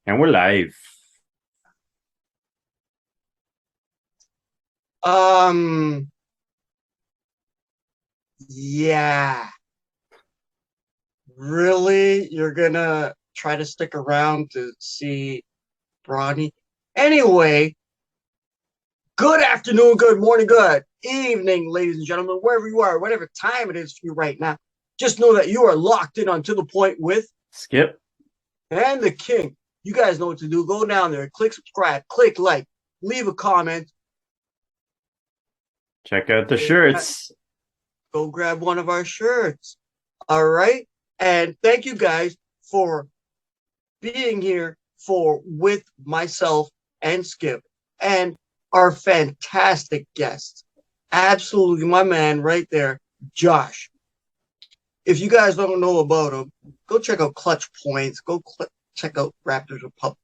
And we're live. Um, yeah, really? You're gonna try to stick around to see Bronny? Anyway, good afternoon, good morning, good evening, ladies and gentlemen, wherever you are, whatever time it is for you right now. Just know that you are locked in onto the point with Skip. and the king. You guys know what to do. Go down there, click subscribe, click like, leave a comment, Check out the go grab, shirts. go grab one of our shirts. All right. And thank you guys for being here for with myself and Skip and our fantastic guest. Absolutely my man right there, Josh. If you guys don't know about him, go check out Clutch Points. Check out Raptors Republic.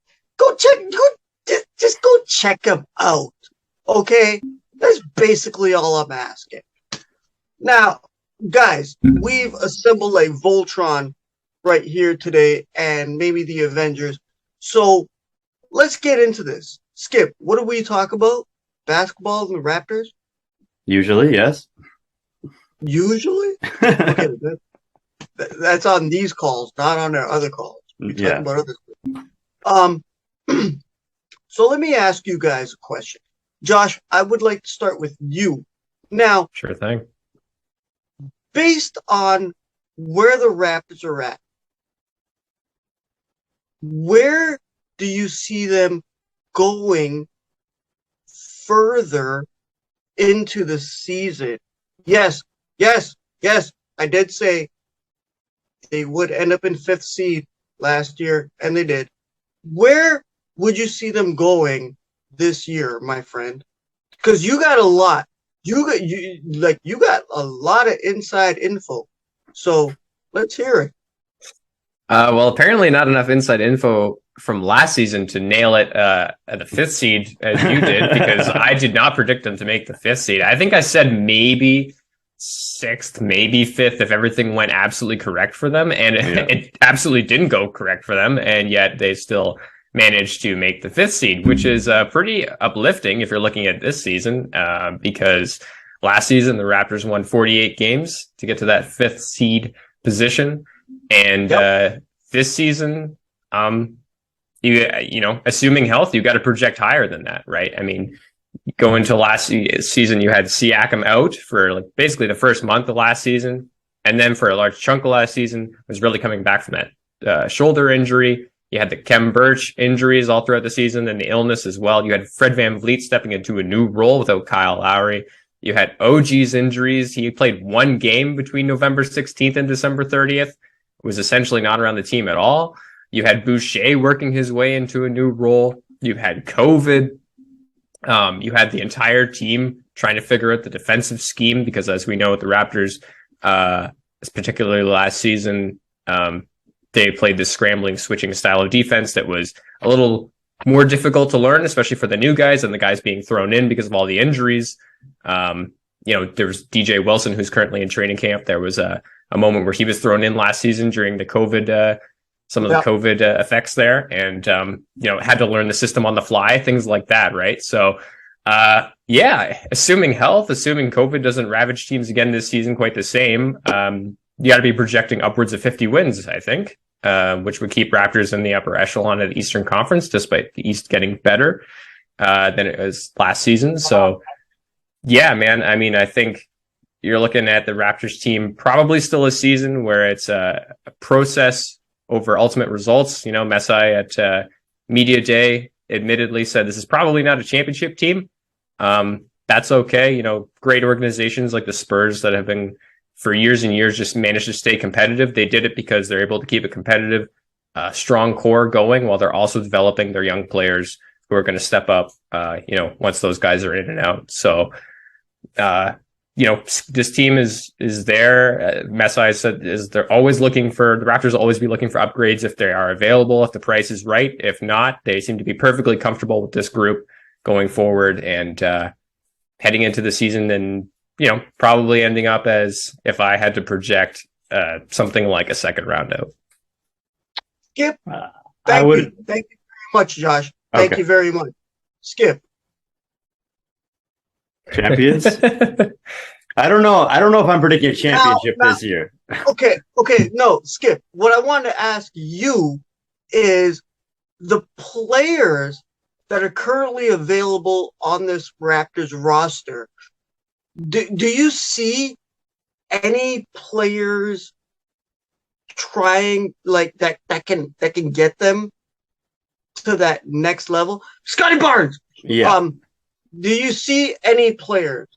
Just go check him out. Okay? That's basically all I'm asking. Now, guys, we've assembled a Voltron right here today and maybe the Avengers. So let's get into this. Skip, what do we talk about? Basketball and the Raptors? Usually, yes. Usually? Okay, that's on these calls, not on our other calls. We talk Yeah. about other stuff. Um, so let me ask you guys a question. Josh, I would like to start with you. Now, Sure thing. based on where the Raptors are at, where do you see them going further into the season? Yes, yes, yes. I did say they would end up in fifth seed last year, and they did. Where would you see them going this year, my friend? Because you got a lot. You got a lot of inside info. So let's hear it. Well, apparently not enough inside info from last season to nail it at the fifth seed as you did, because I did not predict them to make the fifth seed. I think I said maybe sixth, maybe fifth if everything went absolutely correct for them, and it absolutely didn't go correct for them, and yet they still managed to make the fifth seed, which is pretty uplifting if you're looking at this season, because last season the Raptors won 48 games to get to that fifth seed position. And this season, you know, assuming health, you got to project higher than that, right? I mean, going to last season, you had Siakam out for like basically the first month of last season, and then for a large chunk of last season was really coming back from that shoulder injury. You had the Kem Birch injuries all throughout the season, and the illness as well. You had Fred VanVleet stepping into a new role without Kyle Lowry. You had OG's injuries. He played one game between November 16th and December 30th. Was essentially not around the team at all. You had Boucher working his way into a new role. You had COVID. You had the entire team trying to figure out the defensive scheme, because as we know with the Raptors, particularly last season, they played this scrambling, switching style of defense that was a little more difficult to learn, especially for the new guys and the guys being thrown in because of all the injuries. You know, there was DJ Wilson, who's currently in training camp. There was a moment where he was thrown in last season during the COVID, some of the COVID effects there, and you know, had to learn the system on the fly, things like that, right? So, assuming health, assuming COVID doesn't ravage teams again this season quite the same, you got to be projecting upwards of 50 wins, I think, which would keep Raptors in the upper echelon of the Eastern Conference, despite the East getting better than it was last season. So, yeah, man, I mean, I think you're looking at the Raptors team probably still a season where it's a process over ultimate results. You know, Messi at Media Day admittedly said this is probably not a championship team. That's okay. You know, great organizations like the Spurs that have been for years and years just managed to stay competitive. They did it because they're able to keep a competitive, strong core going while they're also developing their young players who are going to step up, you know, once those guys are in and out. So, you know, this team is there. Messi said they're always looking for, the Raptors will always be looking for upgrades if they are available, if the price is right. If not, they seem to be perfectly comfortable with this group going forward and heading into the season, and you know, probably ending up as, if I had to project, something like a second round out. Skip, I would. thank you much, Josh. Thank Okay. you very much. Skip. Champions? I don't know. I don't know if I'm predicting a championship Now, this year. okay, no, Skip. What I wanted to ask you is the players that are currently available on this Raptors roster. Do you see any players trying like that can get them to that next level? Scotty Barnes. Yeah. Do you see any players?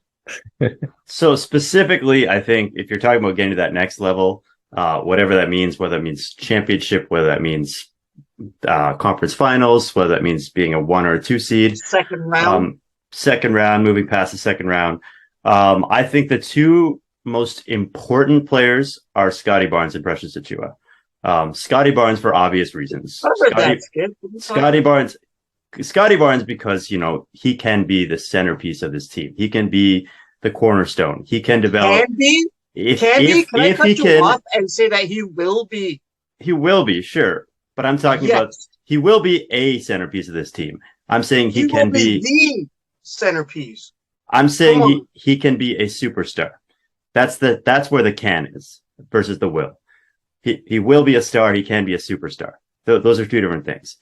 So specifically, I think if you're talking about getting to that next level, whatever that means, whether that means championship, whether that means conference finals, whether that means being a 1 or a 2 seed, Second round, moving past the second round. I think the two most important players are Scotty Barnes and Precious Achiuwa. Scotty Barnes for obvious reasons. Scotty Barnes because, you know, he can be the centerpiece of this team. He can be the cornerstone. He can develop. Can be? Can I cut you off and say that he will be? He will be, sure. But I'm talking about he will be a centerpiece of this team. I'm saying he can be the centerpiece. I'm saying he can be a superstar. That's where the can is versus the will. He will be a star. He can be a superstar. Those are two different things.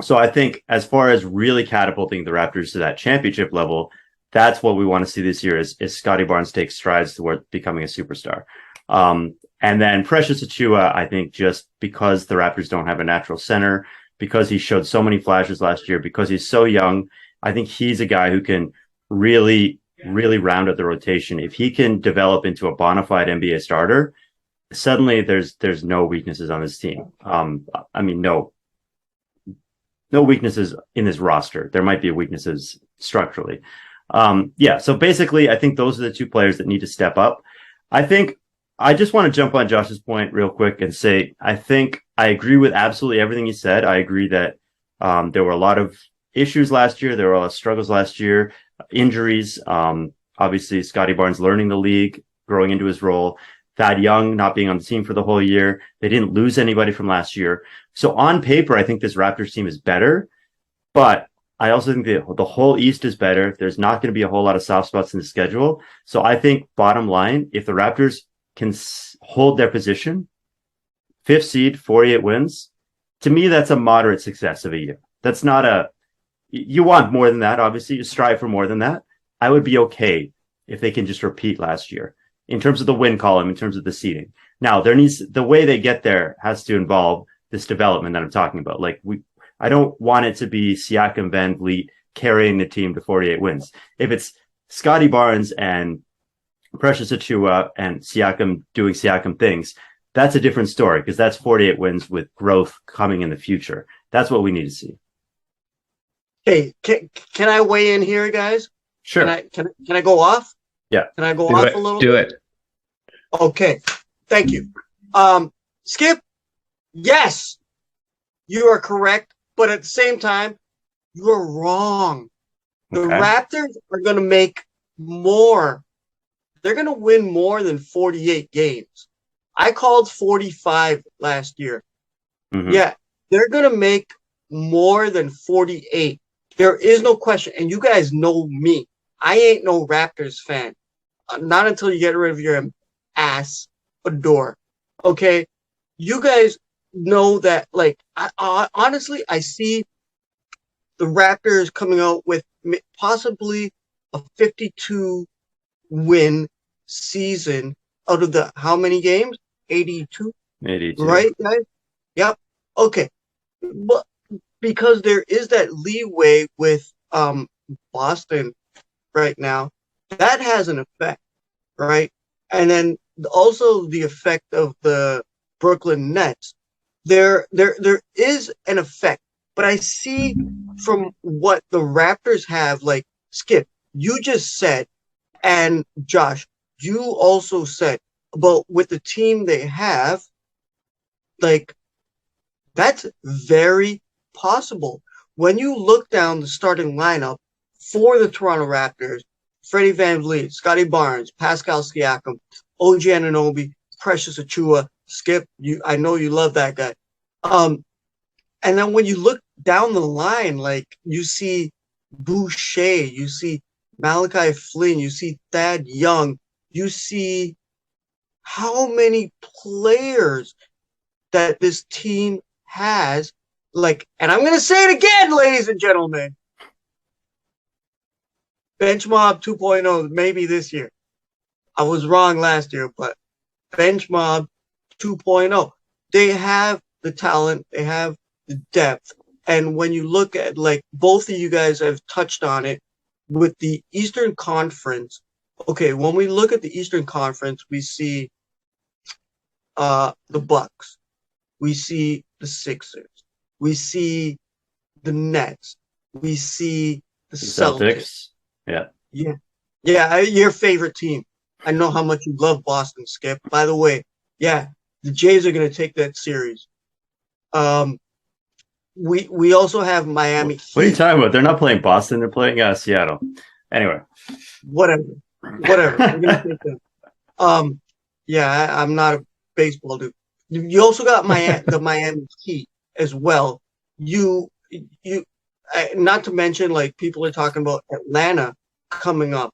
So I think as far as really catapulting the Raptors to that championship level, that's what we want to see this year is Scotty Barnes take strides toward becoming a superstar. And then Precious Achiuwa, I think just because the Raptors don't have a natural center, because he showed so many flashes last year, because he's so young, I think he's a guy who can really, really round out the rotation. If he can develop into a bona fide NBA starter, suddenly there's no weaknesses on this team. I mean, no weaknesses in this roster. There might be weaknesses structurally. So basically, I think those are the two players that need to step up. I just want to jump on Josh's point real quick and say, I think I agree with absolutely everything he said. I agree that there were a lot of issues last year. There were a lot of struggles last year, injuries. Obviously, Scotty Barnes learning the league, growing into his role. Thad Young not being on the team for the whole year. They didn't lose anybody from last year. So on paper, I think this Raptors team is better. But I also think the whole East is better. There's not going to be a whole lot of soft spots in the schedule. So I think bottom line, if the Raptors can hold their position, 5th seed, 48 wins, to me, that's a moderate success of a year. That's not you want more than that, obviously. You strive for more than that. I would be okay if they can just repeat last year in terms of the win column, in terms of the seeding. Now, the way they get there has to involve this development that I'm talking about. Like, I don't want it to be Siakam, VanVleet carrying the team to 48 wins. If it's Scotty Barnes and Precious Achiuwa and Siakam doing Siakam things, that's a different story because that's 48 wins with growth coming in the future. That's what we need to see. Hey, can I weigh in here, guys? Sure. Can I go off? Yeah. Can I go off a little? Do it. Okay. Thank you. Skip, yes, you are correct, but at the same time, you are wrong. The Raptors are going to make more. They're going to win more than 48 games. I called 45 last year. Mm-hmm. Yeah, they're going to make more than 48. There is no question. And you guys know me. I ain't no Raptors fan. Not until you get rid of your ass door. Okay? You guys know that, like, honestly, I see the Raptors coming out with possibly a 52-win season out of the how many games? 82? 82. Right, guys? Yep. Okay. But because there is that leeway with Boston right now, that has an effect, right? And then also the effect of the Brooklyn Nets. There is an effect, but I see from what the Raptors have, like Skip, you just said, and Josh, you also said about with the team they have, like that's very possible. When you look down the starting lineup for the Toronto Raptors, Freddie VanVleet, Scotty Barnes, Pascal Siakam, OG Anunoby, Precious Achiuwa, Skip, I know you love that guy. And then when you look down the line, like you see Boucher, you see Malachi Flynn, you see Thad Young, you see how many players that this team has. Like, and I'm going to say it again, ladies and gentlemen. Bench Mob 2.0, maybe this year. I was wrong last year, but Bench Mob 2.0. They have the talent, they have the depth. And when you look at, like, both of you guys have touched on it with the Eastern Conference. Okay, when we look at the Eastern Conference, we see the Bucks, we see the Sixers, we see the Nets, we see the Celtics. Yeah. Yeah, your favorite team. I know how much you love Boston, Skip. By the way, yeah, the Jays are going to take that series. We also have Miami. What are you talking about? They're not playing Boston. They're playing Seattle. Anyway. Whatever. We're gonna take them. Yeah, I'm not a baseball dude. You also got the Miami Heat as well. You not to mention, like, people are talking about Atlanta coming up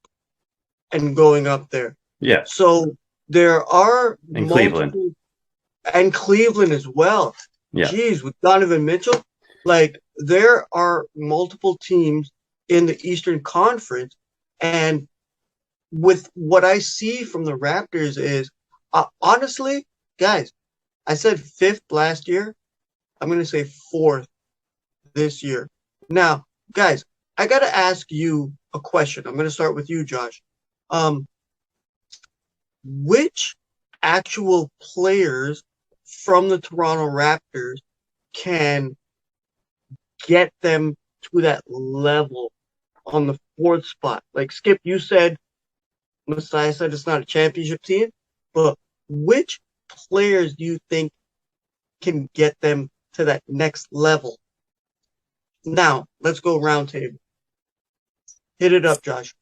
and going up there. Yeah. So there are and Cleveland as well. Yeah. Jeez, with Donovan Mitchell, like, there are multiple teams in the Eastern Conference, and with what I see from the Raptors is, honestly, guys, I said 5th last year. I'm going to say 4th this year. Now, guys, I got to ask you a question. I'm going to start with you, Josh. Which actual players from the Toronto Raptors can get them to that level on the 4th spot? Like, Skip, you said, Messiah said it's not a championship team, but which players do you think can get them to that next level? Now, let's go round table. Hit it up, Josh.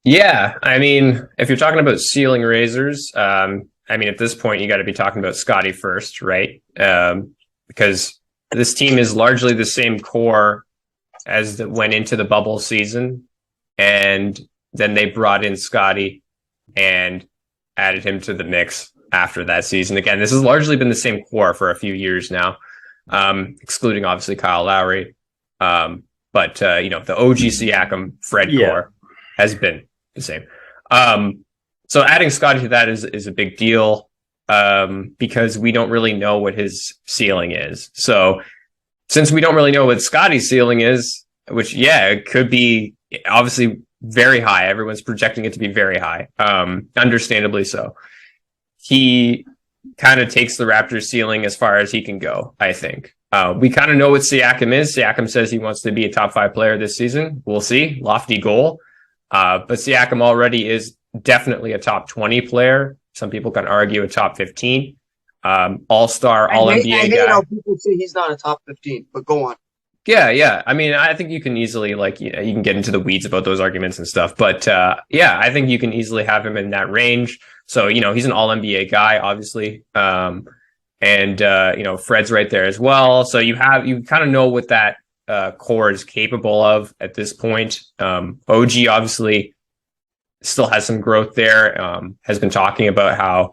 Yeah, I mean, if you're talking about ceiling raisers, I mean, at this point, you got to be talking about Scotty first, right? Because this team is largely the same core as that went into the bubble season, and then they brought in Scotty and added him to the mix after that season. Again, this has largely been the same core for a few years now, excluding obviously Kyle Lowry. But the OG Siakam Fred core has been the same. So adding Scotty to that is a big deal, because we don't really know what his ceiling is. So since we don't really know what Scotty's ceiling is, which, it could be obviously very high. Everyone's projecting it to be very high, understandably so. He kind of takes the Raptors ceiling as far as he can go, I think. We kind of know what Siakam is. Siakam says he wants to be a top 5 player this season. We'll see. Lofty goal. But Siakam already is definitely a top 20 player. Some people can argue a top 15. All-star, all-NBA guy. I hate how people say he's not a top 15, but go on. Yeah. I mean, I think you can easily, you can get into the weeds about those arguments and stuff. But I think you can easily have him in that range. So, he's an all-NBA guy, obviously. And Fred's right there as well. So you kind of know what that core is capable of at this point. OG obviously still has some growth there, has been talking about how,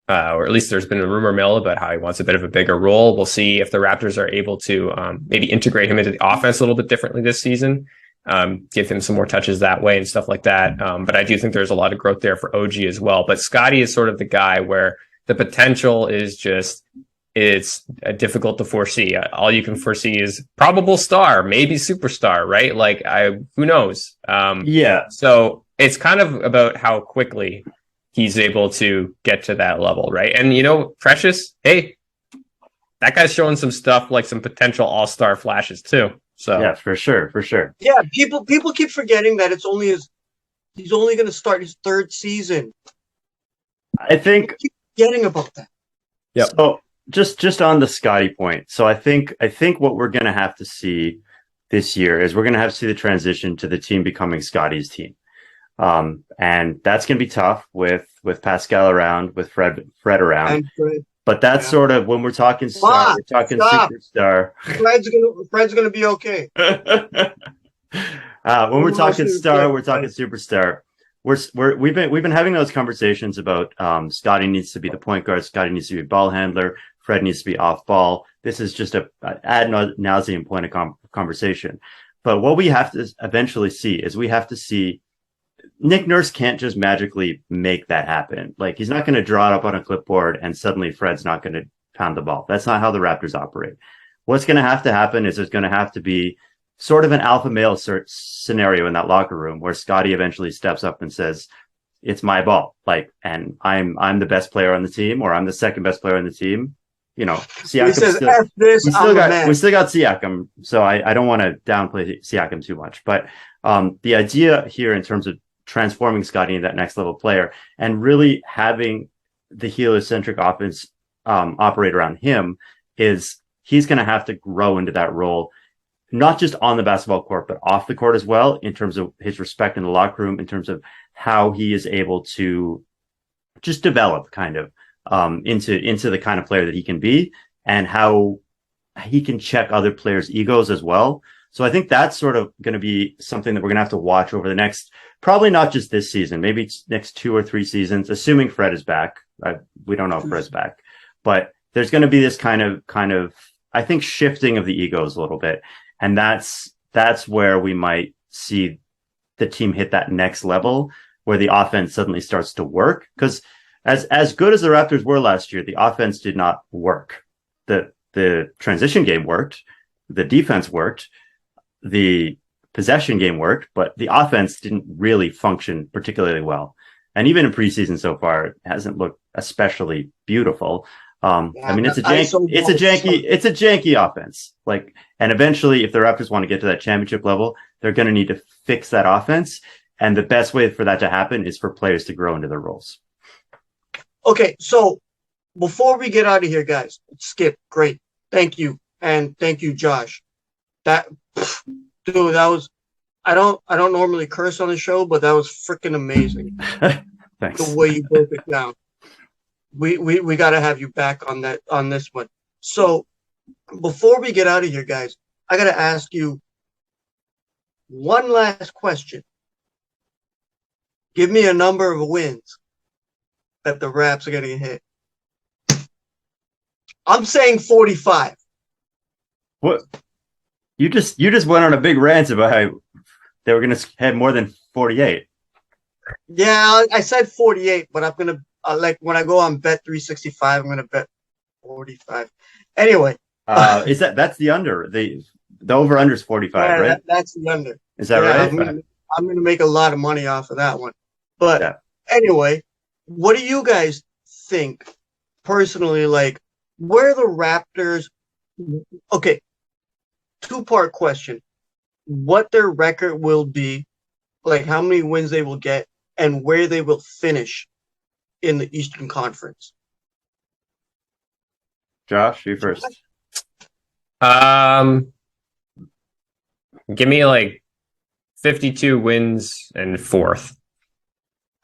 or at least there's been a rumor mill about how he wants a bit of a bigger role. We'll see if the Raptors are able to maybe integrate him into the offense a little bit differently this season, give him some more touches that way and stuff like that. But I do think there's a lot of growth there for OG as well. But Scotty is sort of the guy where the potential is just, it's difficult to foresee. All you can foresee is probable star, maybe superstar, right? Who knows? So it's kind of about how quickly he's able to get to that level, right? And, Precious, hey, that guy's showing some stuff, like some potential all-star flashes too. So yeah, for sure. Yeah, people keep forgetting that he's only going to start his 3rd season. I think keep forgetting about that. Yeah. So just on the Scotty point. So I think what we're going to have to see this year is we're going to have to see the transition to the team becoming Scotty's team. And that's going to be tough with Pascal around, with Fred around. But that's Yeah. sort of when we're talking star, we're talking Stop. superstar. Fred's gonna be okay. When we're talking star, we're talking Right. superstar. We've been having those conversations about Scotty needs to be the point guard, Scotty needs to be a ball handler, Fred needs to be off ball. This is just a ad nauseum point of conversation. But what we have to eventually see is we have to see Nick Nurse can't just magically make that happen. Like, he's not going to draw it up on a clipboard and suddenly Fred's not going to pound the ball. That's not how the Raptors operate. What's going to have to happen is there's going to have to be sort of an alpha male scenario in that locker room where Scotty eventually steps up and says, it's my ball. Like, and I'm the best player on the team, or I'm the second best player on the team. You know, He says, F this, we I'm the man. still got Siakam, so I don't want to downplay Siakam too much. But the idea here in terms of transforming Scotty into that next level player and really having the heliocentric offense operate around him is he's going to have to grow into that role, not just on the basketball court, but off the court as well, in terms of his respect in the locker room, in terms of how he is able to just develop kind of into the kind of player that he can be, and how he can check other players' egos as well. So I think that's sort of going to be something that we're going to have to watch over the next, probably not just this season, maybe next 2 or 3 seasons, assuming Fred is back. We don't know if Fred's back, but there's going to be this kind of, I think, shifting of the egos a little bit. And that's where we might see the team hit that next level where the offense suddenly starts to work. Because as good as the Raptors were last year, the offense did not work. The transition game worked, the defense worked, the possession game worked, but the offense didn't really function particularly well. And even in preseason so far, it hasn't looked especially beautiful. I mean, it's a janky offense. Like, and eventually, if the Raptors want to get to that championship level, they're going to need to fix that offense. And the best way for that to happen is for players to grow into their roles. Okay, so before we get out of here, guys, Skip, great. Thank you. And thank you, Josh. That was, I don't normally curse on the show, but that was freaking amazing. Thanks. The way you broke it down. We got to have you back on this one. So before we get out of here, guys, I got to ask you one last question. Give me a number of wins that the Raps are going to hit. I'm saying 45. What? You just went on a big rant about how they were going to have more than 48. Yeah, I said 48, but I'm going to, like, when I go on Bet 365, I'm going to bet 45. Anyway. That's the under. The over under is 45, right? That's the under. Is that right? I'm going to make a lot of money off of that one. But anyway, what do you guys think personally? Like, where the Raptors? Okay, 2-part question: what their record will be, like how many wins they will get, and where they will finish in the Eastern Conference. Josh, you first. Give me like 52 wins and 4th.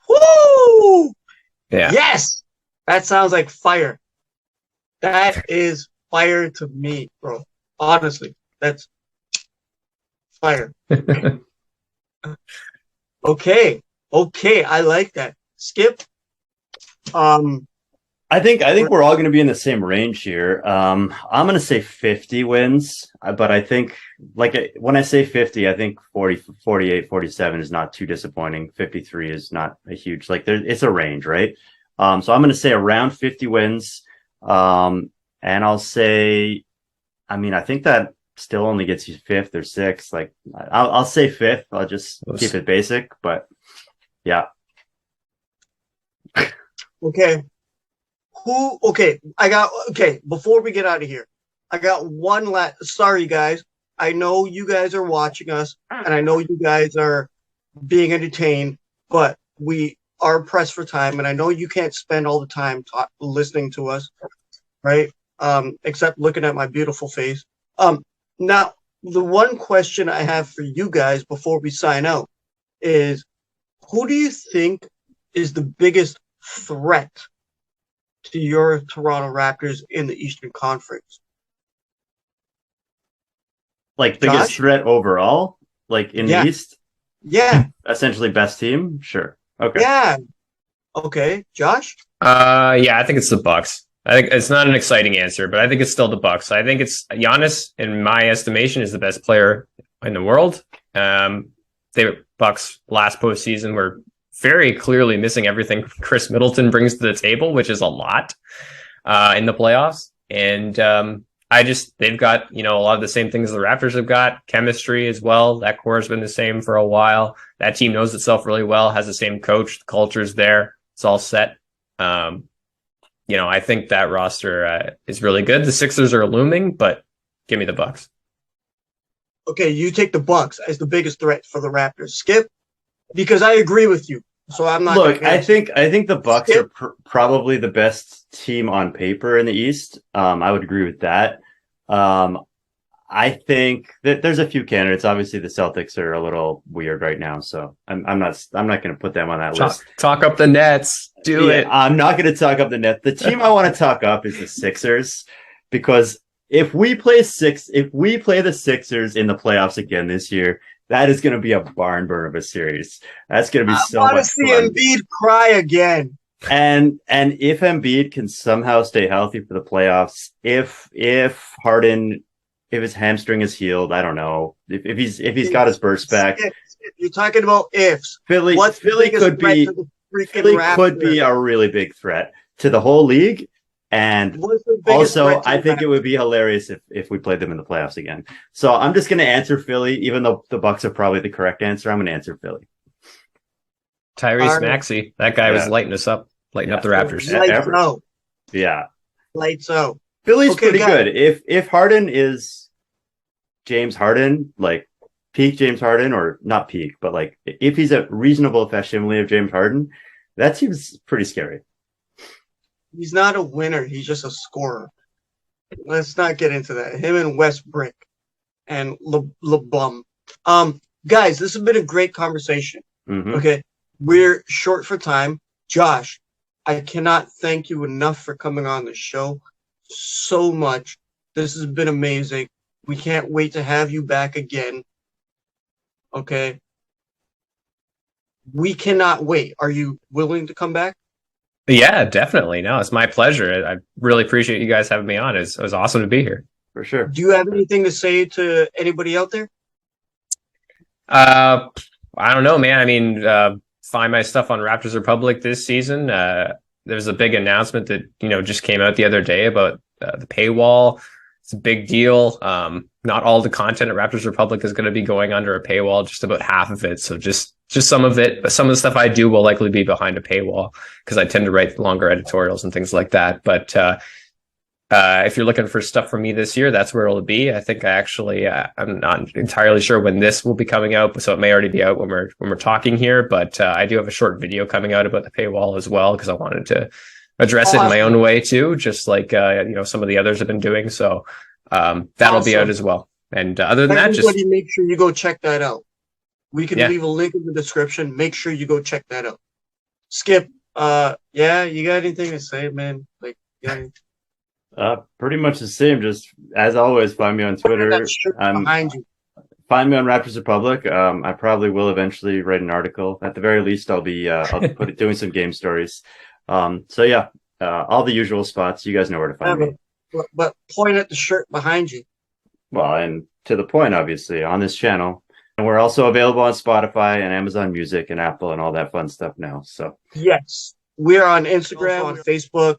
Woo! Yeah. Yes! That sounds like fire. That is fire to me, bro. Honestly, that's fire. Okay. I like that. Skip. I think we're all going to be in the same range here. I'm going to say 50 wins, but I think, like, when I say 50, I think 40, 48, 47 is not too disappointing. 53 is not a huge, like, it's a range, right? So I'm going to say around 50 wins. And I'll say, I mean, I think that still only gets you 5th or 6th. Like, I'll say 5th. I'll just keep it basic, but yeah. Okay. Before we get out of here, I got one last, sorry guys. I know you guys are watching us and I know you guys are being entertained, but we are pressed for time and I know you can't spend all the time listening to us, right? Except looking at my beautiful face. Now, the one question I have for you guys before we sign out is, who do you think is the biggest threat to your Toronto Raptors in the Eastern Conference? Like biggest Josh? threat overall, like in Yeah. the East, Yeah. essentially best team. Sure. Okay. Yeah. Okay. Josh? Yeah, I think it's the Bucks. I think it's not an exciting answer, but I think it's still the Bucks. I think it's Giannis, in my estimation, is the best player in the world. The Bucks last postseason were very clearly missing everything Chris Middleton brings to the table, which is a lot in the playoffs. And they've got, a lot of the same things the Raptors have got, chemistry as well. That core has been the same for a while. That team knows itself really well, has the same coach, the culture's there. It's all set. I think that roster is really good. The Sixers are looming, but give me the Bucks. Okay, you take the Bucks as the biggest threat for the Raptors. Skip? Because I agree with you. So I'm not. Look, I think the Bucks are probably the best team on paper in the East. I would agree with that. I think that there's a few candidates. Obviously, the Celtics are a little weird right now, so I'm not going to put them on that list. Talk up the Nets. Do it. I'm not going to talk up the Nets. The team I want to talk up is the Sixers, because if we play the Sixers in the playoffs again this year, that is going to be a barn burner of a series. That's going to be so much fun. I want to see Embiid cry again. And if Embiid can somehow stay healthy for the playoffs, if Harden, if his hamstring is healed, I don't know. If he's got his burst back. You're talking about ifs. Philly could be a really big threat to the whole league. And also, I think it would be hilarious if we played them in the playoffs again. So I'm just going to answer Philly, even though the Bucks are probably the correct answer. I'm going to answer Philly. Tyrese Maxey, that guy was lighting us up, lighting up the Raptors. Lights out. Yeah. Lights out. Philly's pretty good. If Harden is James Harden, like peak James Harden, or not peak, but like if he's a reasonable facsimile of James Harden, that seems pretty scary. He's not a winner. He's just a scorer. Let's not get into that. Him and Westbrook and LeBum. Guys, this has been a great conversation. Mm-hmm. Okay. We're short for time. Josh, I cannot thank you enough for coming on the show so much. This has been amazing. We can't wait to have you back again. Okay. We cannot wait. Are you willing to come back? Yeah, definitely. No, it's my pleasure. I really appreciate you guys having me on. It was awesome to be here. For sure. Do you have anything to say to anybody out there? I don't know, man. I mean, find my stuff on Raptors Republic this season. There's a big announcement that, just came out the other day about the paywall. It's a big deal. Not all the content at Raptors Republic is going to be going under a paywall, just about half of it. So just some of it, but some of the stuff I do will likely be behind a paywall because I tend to write longer editorials and things like that. But if you're looking for stuff from me this year, that's where it'll be. I think I'm not entirely sure when this will be coming out, so it may already be out when we're talking here. But I do have a short video coming out about the paywall as well, because I wanted to address it in my own way too, just like some of the others have been doing. So that'll be out as well. And other than that, just make sure you go check that out. We can leave a link in the description. Make sure you go check that out. Skip, you got anything to say, man? Like, pretty much the same. Just as always, find me on Twitter. Behind you. Find me on Raptors Republic. I probably will eventually write an article. At the very least, I'll be doing some game stories. All the usual spots. You guys know where to find me. But point at the shirt behind you. Well, and to the point, obviously, on this channel. And we're also available on Spotify and Amazon Music and Apple and all that fun stuff now. So yes, we're on Instagram, on Facebook.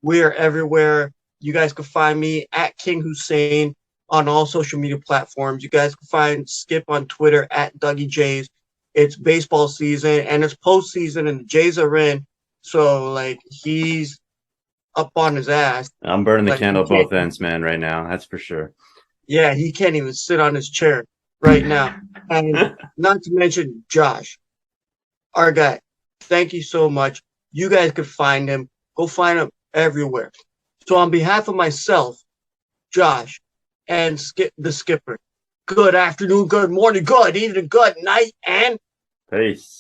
We're everywhere. You guys can find me at King Hussein on all social media platforms. You guys can find Skip on Twitter at Dougie Jays. It's baseball season and it's postseason and the Jays are in. So he's up on his ass. I'm burning the candle at both ends, man, right now. That's for sure. Yeah, he can't even sit on his chair right now. And not to mention Josh, our guy. Thank you so much. You guys could find him. Go find him everywhere. So on behalf of myself, Josh, and the skipper, good afternoon, good morning, good evening, good night, and peace.